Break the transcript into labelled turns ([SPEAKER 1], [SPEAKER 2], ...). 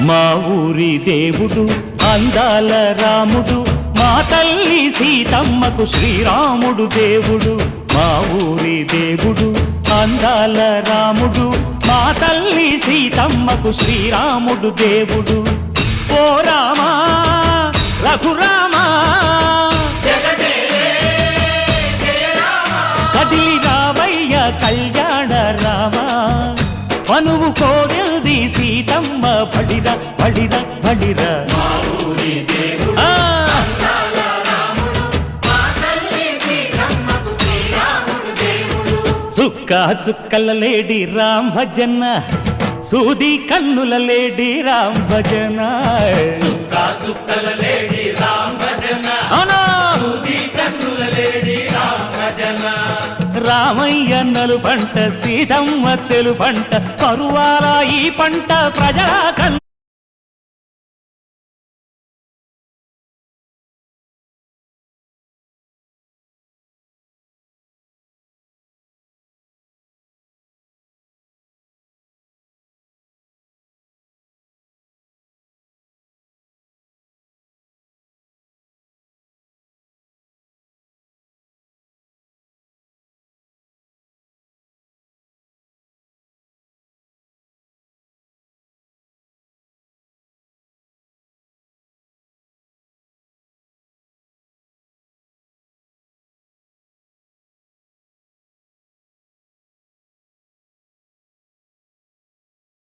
[SPEAKER 1] మా ఊరి దేవుడు అందాల రాముడు, మా తల్లి సీతమ్మకు శ్రీరాముడు దేవుడు. మా ఊరి దేవుడు అందాల రాముడు, మా తల్లి సీతమ్మకు శ్రీరాముడు దేవుడు. ఓ రామా రఘురామా కదిలి రావయ్య కళ్యాణ రామా, మనువు కోరెల్ది సీతమ్మ బడిరా బడిరా బడిరా. చుక్క చుక్కల లేడి రామ్ భజన, సూది కన్నుల లేడి రామ్ భజన.
[SPEAKER 2] చుక్కల లేడి రామ్ భజన, సూది కన్నుల లేడి రామ్ భజన.
[SPEAKER 1] రామయ్య నలు పంట సీతమ్మ తెలు పంట, పరువాల ఈ పంట ప్రజల కన్ను